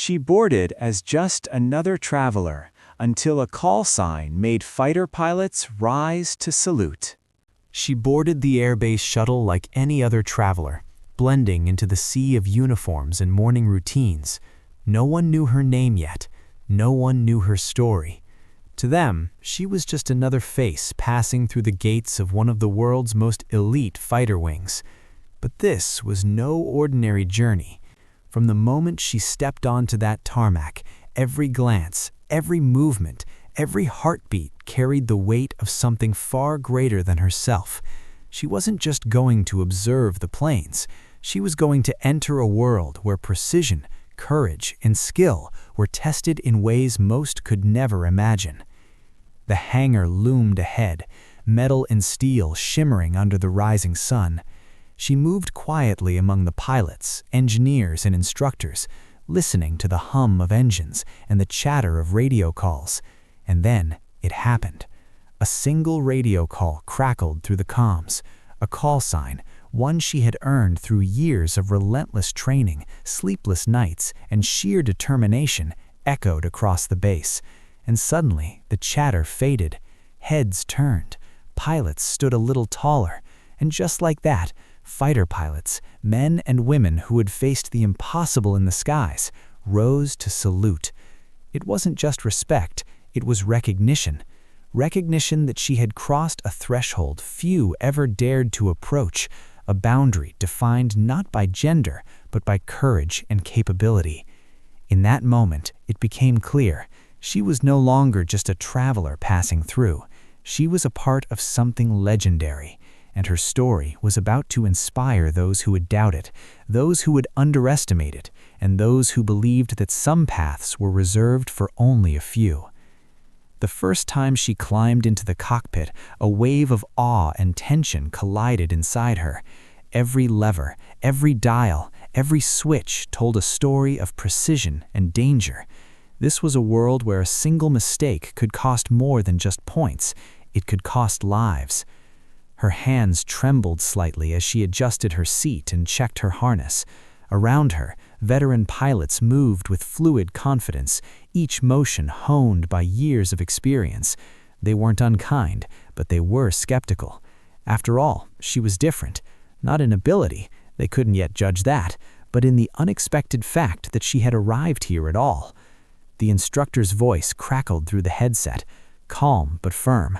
She boarded as just another traveler until a call sign made fighter pilots rise to salute. She boarded the airbase shuttle like any other traveler, blending into the sea of uniforms and morning routines. No one knew her name yet. No one knew her story. To them, she was just another face passing through the gates of one of the world's most elite fighter wings. But this was no ordinary journey. From the moment she stepped onto that tarmac, every glance, every movement, every heartbeat carried the weight of something far greater than herself. She wasn't just going to observe the planes. She was going to enter a world where precision, courage, and skill were tested in ways most could never imagine. The hangar loomed ahead, metal and steel shimmering under the rising sun. She moved quietly among the pilots, engineers, and instructors, listening to the hum of engines and the chatter of radio calls. And then it happened. A single radio call crackled through the comms, a call sign, one she had earned through years of relentless training, sleepless nights, and sheer determination, echoed across the base. And suddenly, the chatter faded. Heads turned. Pilots stood a little taller. And just like that, fighter pilots, men and women who had faced the impossible in the skies, rose to salute. It wasn't just respect, it was recognition. Recognition that she had crossed a threshold few ever dared to approach, a boundary defined not by gender, but by courage and capability. In that moment, it became clear. She was no longer just a traveler passing through. She was a part of something legendary, and her story was about to inspire those who would doubt it, those who would underestimate it, and those who believed that some paths were reserved for only a few. The first time she climbed into the cockpit, a wave of awe and tension collided inside her. Every lever, every dial, every switch told a story of precision and danger. This was a world where a single mistake could cost more than just points. It could cost lives. Her hands trembled slightly as she adjusted her seat and checked her harness. Around her, veteran pilots moved with fluid confidence, each motion honed by years of experience. They weren't unkind, but they were skeptical. After all, she was different. Not in ability, they couldn't yet judge that, but in the unexpected fact that she had arrived here at all. The instructor's voice crackled through the headset, calm but firm.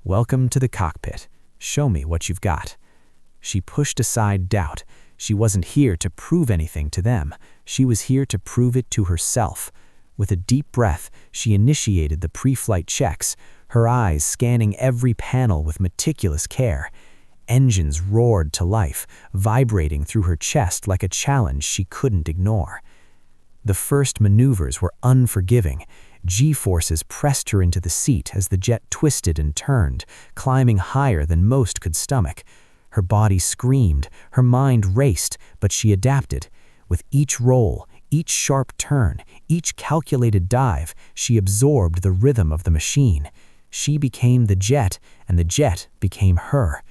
"Welcome to the cockpit. Show me what you've got." She pushed aside doubt. She wasn't here to prove anything to them. She was here to prove it to herself. With a deep breath, she initiated the pre-flight checks, her eyes scanning every panel with meticulous care. Engines roared to life, vibrating through her chest like a challenge she couldn't ignore. The first maneuvers were unforgiving. G-forces pressed her into the seat as the jet twisted and turned, climbing higher than most could stomach. Her body screamed, her mind raced, but she adapted. With each roll, each sharp turn, each calculated dive, she absorbed the rhythm of the machine. She became the jet, and the jet became her.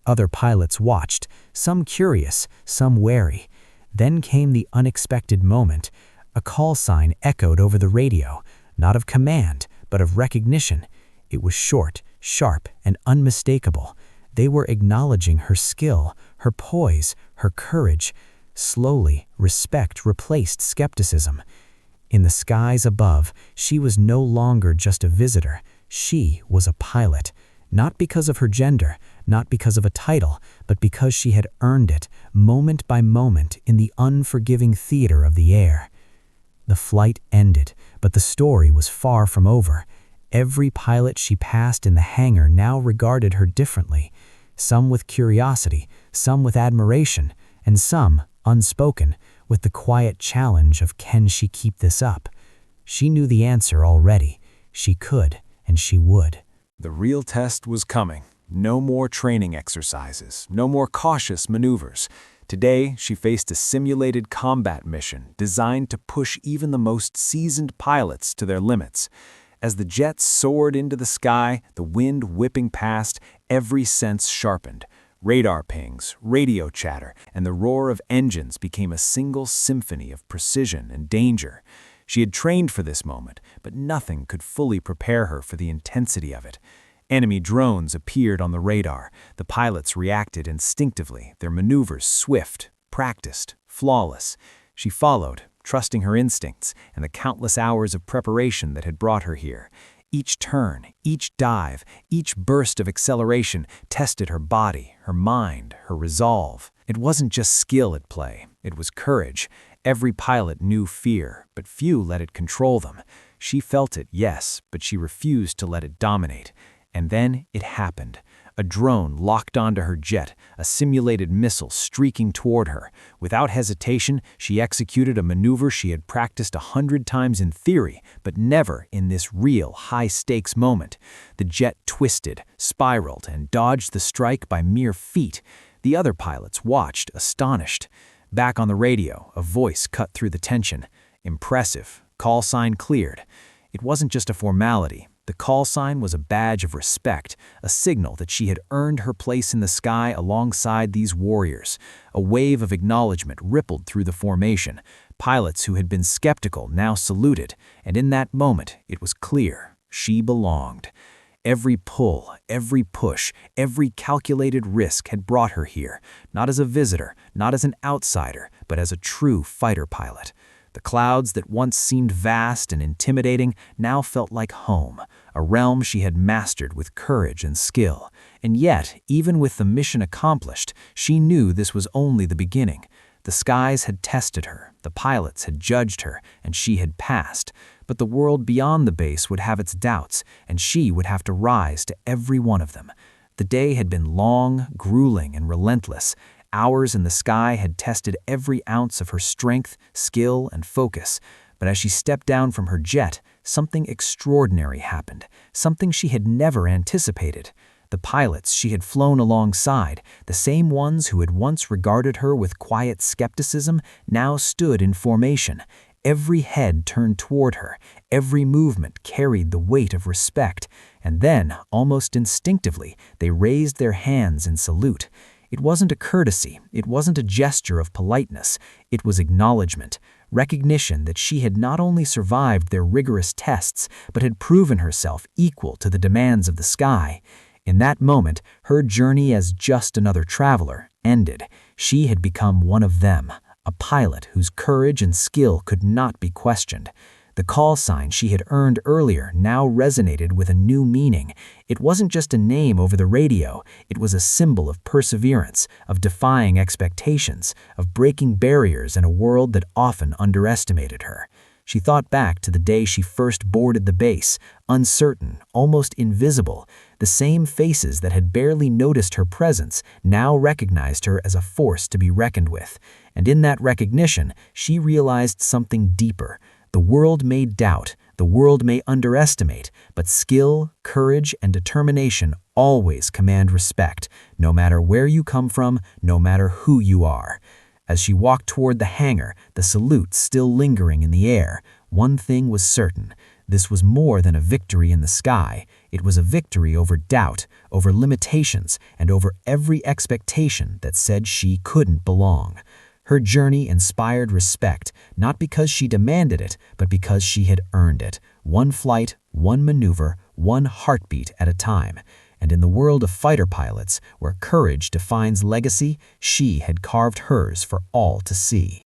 Other pilots watched, some curious, some wary. Then came the unexpected moment. A call sign echoed over the radio, not of command, but of recognition. It was short, sharp, and unmistakable. They were acknowledging her skill, her poise, her courage. Slowly, respect replaced skepticism. In the skies above, she was no longer just a visitor. She was a pilot. Not because of her gender, not because of a title, but because she had earned it, moment by moment, in the unforgiving theater of the air. The flight ended, but the story was far from over. Every pilot she passed in the hangar now regarded her differently, some with curiosity, some with admiration, and some, unspoken, with the quiet challenge of can she keep this up? She knew the answer already. She could, and she would. The real test was coming. No more training exercises, no more cautious maneuvers. Today, she faced a simulated combat mission designed to push even the most seasoned pilots to their limits. As the jet soared into the sky, the wind whipping past, every sense sharpened. Radar pings, radio chatter, and the roar of engines became a single symphony of precision and danger. She had trained for this moment, but nothing could fully prepare her for the intensity of it. Enemy drones appeared on the radar. The pilots reacted instinctively, their maneuvers swift, practiced, flawless. She followed, trusting her instincts and the countless hours of preparation that had brought her here. Each turn, each dive, each burst of acceleration tested her body, her mind, her resolve. It wasn't just skill at play, it was courage. Every pilot knew fear, but few let it control them. She felt it, yes, but she refused to let it dominate. And then it happened. A drone locked onto her jet, a simulated missile streaking toward her. Without hesitation, she executed a maneuver she had practiced 100 times in theory, but never in this real, high-stakes moment. The jet twisted, spiraled, and dodged the strike by mere feet. The other pilots watched, astonished. Back on the radio, a voice cut through the tension. Impressive. Call sign cleared. It wasn't just a formality. The call sign was a badge of respect, a signal that she had earned her place in the sky alongside these warriors. A wave of acknowledgement rippled through the formation. Pilots who had been skeptical now saluted, and in that moment it was clear she belonged. Every pull, every push, every calculated risk had brought her here, not as a visitor, not as an outsider, but as a true fighter pilot. The clouds that once seemed vast and intimidating now felt like home, a realm she had mastered with courage and skill. And yet, even with the mission accomplished, she knew this was only the beginning. The skies had tested her, the pilots had judged her, and she had passed. But the world beyond the base would have its doubts, and she would have to rise to every one of them. The day had been long, grueling, and relentless. Hours in the sky had tested every ounce of her strength, skill, and focus. But as she stepped down from her jet, something extraordinary happened, something she had never anticipated. The pilots she had flown alongside, the same ones who had once regarded her with quiet skepticism, now stood in formation. Every head turned toward her, every movement carried the weight of respect. And then, almost instinctively, they raised their hands in salute. It wasn't a courtesy, it wasn't a gesture of politeness, it was acknowledgement, recognition that she had not only survived their rigorous tests, but had proven herself equal to the demands of the sky. In that moment, her journey as just another traveler ended. She had become one of them, a pilot whose courage and skill could not be questioned. The call sign she had earned earlier now resonated with a new meaning. It wasn't just a name over the radio, it was a symbol of perseverance, of defying expectations, of breaking barriers in a world that often underestimated her. She thought back to the day she first boarded the base, uncertain, almost invisible. The same faces that had barely noticed her presence now recognized her as a force to be reckoned with. And in that recognition, she realized something deeper. The world may doubt, the world may underestimate, but skill, courage, and determination always command respect, no matter where you come from, no matter who you are. As she walked toward the hangar, the salute still lingering in the air, one thing was certain. This was more than a victory in the sky. It was a victory over doubt, over limitations, and over every expectation that said she couldn't belong. Her journey inspired respect, not because she demanded it, but because she had earned it. One flight, one maneuver, one heartbeat at a time. And in the world of fighter pilots, where courage defines legacy, she had carved hers for all to see.